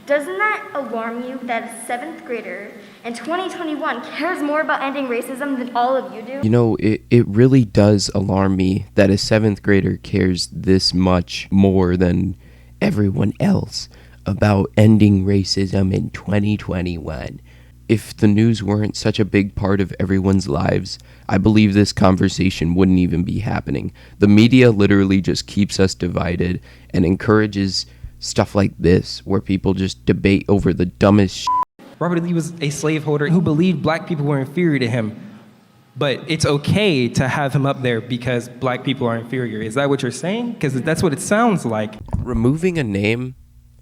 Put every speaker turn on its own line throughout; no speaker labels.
Doesn't that alarm you that a 7th grader in 2021 cares more about ending racism than all of you do?
You know, it really does alarm me that a 7th grader cares this much more than everyone else about ending racism in 2021. If the news weren't such a big part of everyone's lives, I believe this conversation wouldn't even be happening. The media literally just keeps us divided and encourages stuff like this, where people just debate over the dumbest shit.
Robert Lee was a slaveholder who believed black people were inferior to him, but it's okay to have him up there because black people are inferior. Is that what you're saying? Because that's what it sounds like.
Removing a name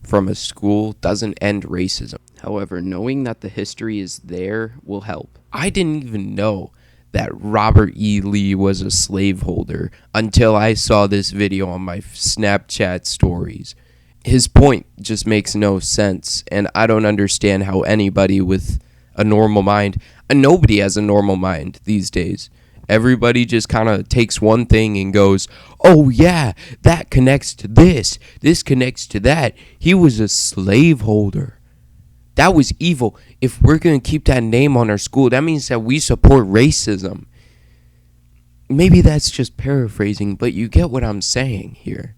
from a school doesn't end racism. However, knowing that the history is there will help. I didn't even know that Robert E. Lee was a slaveholder until I saw this video on my Snapchat stories. His point just makes no sense, and I don't understand how anybody with a normal mind, and nobody has a normal mind these days. Everybody just kind of takes one thing and goes, oh yeah, that connects to this connects to that. He was a slaveholder. That was evil. If we're going to keep that name on our school, that means that we support racism. Maybe that's just paraphrasing, but you get what I'm saying here.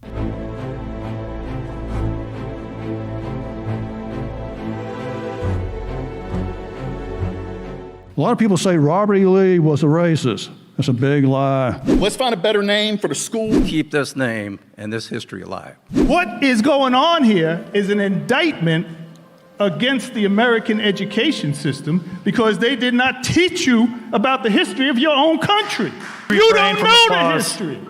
A lot of people say Robert E. Lee was a racist. That's a big lie.
Let's find a better name for the school.
Keep this name and this history alive.
What is going on here is an indictment against the American education system because they did not teach you about the history of your own country. You don't know the history.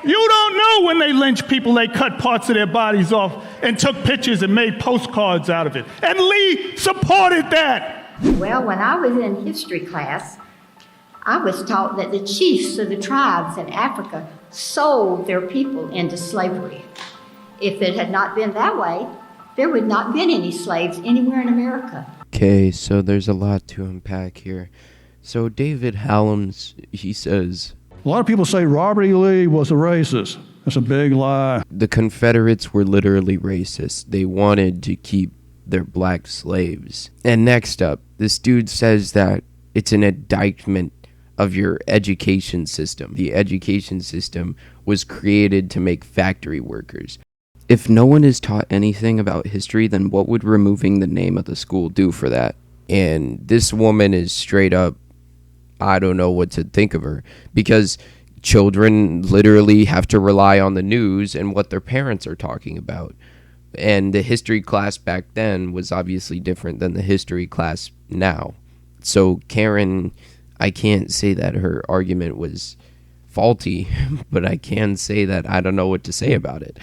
You don't know when they lynched people, they cut parts of their bodies off and took pictures and made postcards out of it. And Lee supported that.
Well, when I was in history class, I was taught that the chiefs of the tribes in Africa sold their people into slavery. If it had not been that way, there would not have been any slaves anywhere in America.
Okay, so there's a lot to unpack here. So David Hallam's, he says,
a lot of people say Robert E. Lee was a racist. That's a big lie.
The Confederates were literally racist. They wanted to keep their black slaves. And next up, this dude says that it's an indictment of your education system. The education system was created to make factory workers. If no one is taught anything about history, then what would removing the name of the school do for that? And this woman is straight up, I don't know what to think of her, because children literally have to rely on the news and what their parents are talking about. And the history class back then was obviously different than the history class now. So Karen, I can't say that her argument was faulty, but I can say that I don't know what to say about it,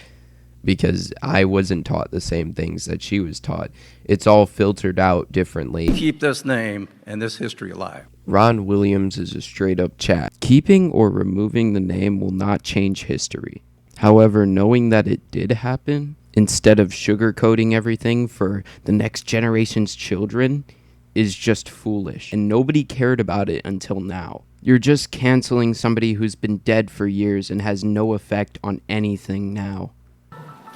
because I wasn't taught the same things that she was taught. It's all filtered out differently.
Keep this name and this history alive.
Ron Williams is a straight up chat. Keeping or removing the name will not change history. However, knowing that it did happen, instead of sugarcoating everything for the next generation's children, is just foolish. And nobody cared about it until now. You're just canceling somebody who's been dead for years and has no effect on anything now.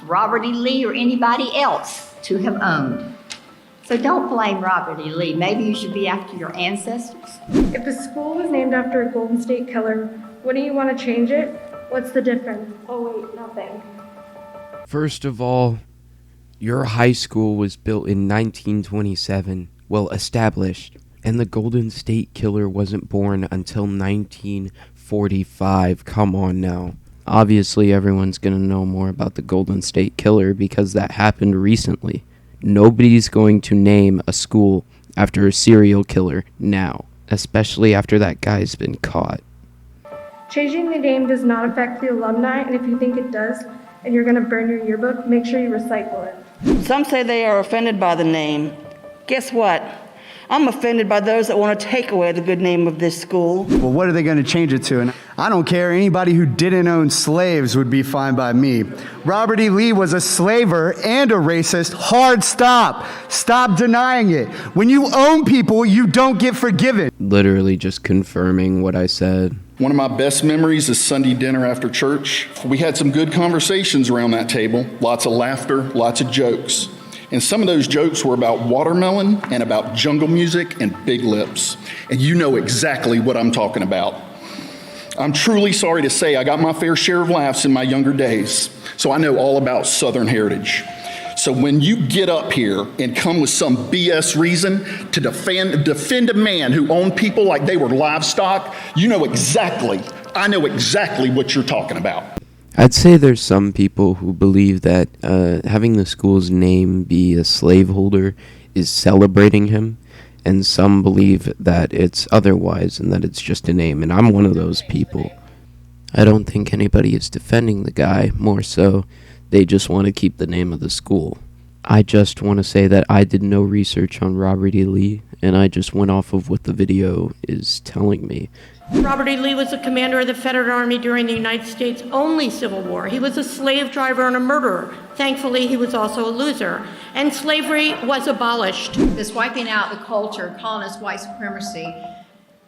Robert E. Lee or anybody else to have owned. So don't blame Robert E. Lee. Maybe you should be after your ancestors.
If a school was named after a Golden State Killer, wouldn't you want to change it? What's the difference? Oh wait, nothing.
First of all, your high school was built in 1927, well established, and the Golden State Killer wasn't born until 1945. Come on now. Obviously, everyone's going to know more about the Golden State Killer because that happened recently. Nobody's going to name a school after a serial killer now, especially after that guy's been caught.
Changing the name does not affect the alumni, and if you think it does, and you're going to burn your yearbook, make sure you recycle it.
Some say they are offended by the name. Guess what? I'm offended by those that want to take away the good name of this school.
Well, what are they going to change it to? And I don't care. Anybody who didn't own slaves would be fine by me. Robert E. Lee was a slaver and a racist. Hard stop. Stop denying it. When you own people, you don't get forgiven.
Literally just confirming what I said.
One of my best memories is Sunday dinner after church. We had some good conversations around that table, lots of laughter, lots of jokes. And some of those jokes were about watermelon and about jungle music and big lips. And you know exactly what I'm talking about. I'm truly sorry to say I got my fair share of laughs in my younger days, so I know all about Southern heritage. So when you get up here and come with some BS reason to defend a man who owned people like they were livestock, I know exactly what you're talking about.
I'd say there's some people who believe that having the school's name be a slaveholder is celebrating him, and some believe that it's otherwise and that it's just a name, and I'm one of those people. I don't think anybody is defending the guy, more so they just want to keep the name of the school. I just want to say that I did no research on Robert E. Lee, and I just went off of what the video is telling me.
Robert E. Lee was the commander of the Federal Army during the United States' only Civil War. He was a slave driver and a murderer. Thankfully, he was also a loser. And slavery was abolished.
This wiping out the culture, colonist white supremacy,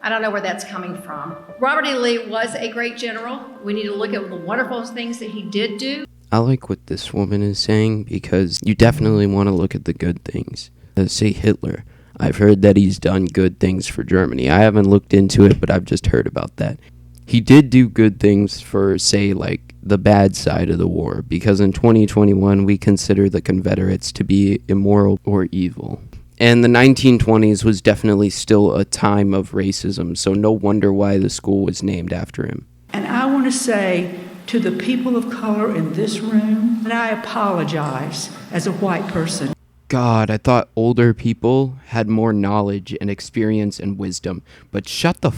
I don't know where that's coming from. Robert E. Lee was a great general. We need to look at the wonderful things that he did do.
I like what this woman is saying because you definitely want to look at the good things. Say Hitler. I've heard that he's done good things for Germany. I haven't looked into it, but I've just heard about that. He did do good things for, say, like, the bad side of the war, because in 2021 we consider the Confederates to be immoral or evil. And the 1920s was definitely still a time of racism, so no wonder why the school was named after him.
And I want to say to the people of color in this room that I apologize as a white person.
God, I thought older people had more knowledge and experience and wisdom, but shut the f***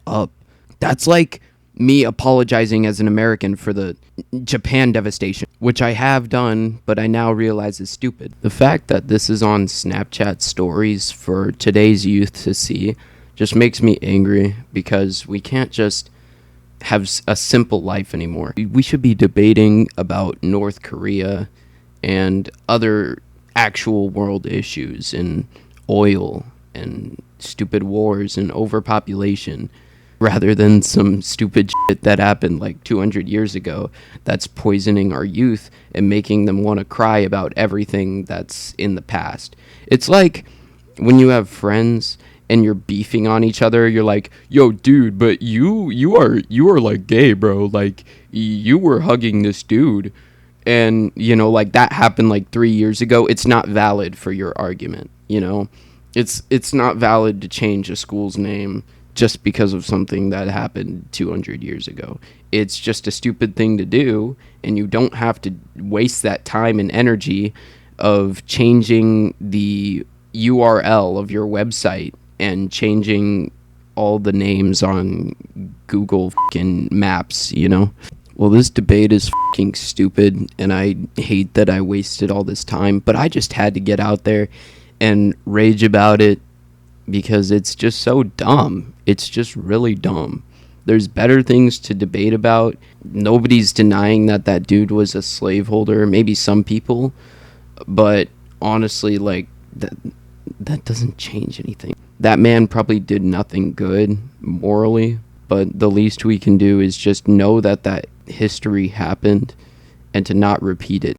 up. That's like me apologizing as an American for the Japan devastation, which I have done, but I now realize is stupid. The fact that this is on Snapchat stories for today's youth to see just makes me angry, because we can't just have a simple life anymore. We should be debating about North Korea and other actual world issues, and oil and stupid wars and overpopulation, rather than some stupid shit that happened like 200 years ago that's poisoning our youth and making them want to cry about everything that's in the past. It's like when you have friends and you're beefing on each other, you're like, yo dude, but you are like gay, bro, like you were hugging this dude, and you know, like that happened like 3 years ago. It's not valid for your argument, you know. It's not valid to change a school's name just because of something that happened 200 years ago. It's just a stupid thing to do, and you don't have to waste that time and energy of changing the URL of your website and changing all the names on Google fucking Maps, you know? Well, this debate is fucking stupid, and I hate that I wasted all this time, but I just had to get out there and rage about it because it's just so dumb. It's just really dumb. There's better things to debate about. Nobody's denying that that dude was a slaveholder, maybe some people, but honestly, like, that doesn't change anything. That man probably did nothing good morally, but the least we can do is just know that that history happened and to not repeat it.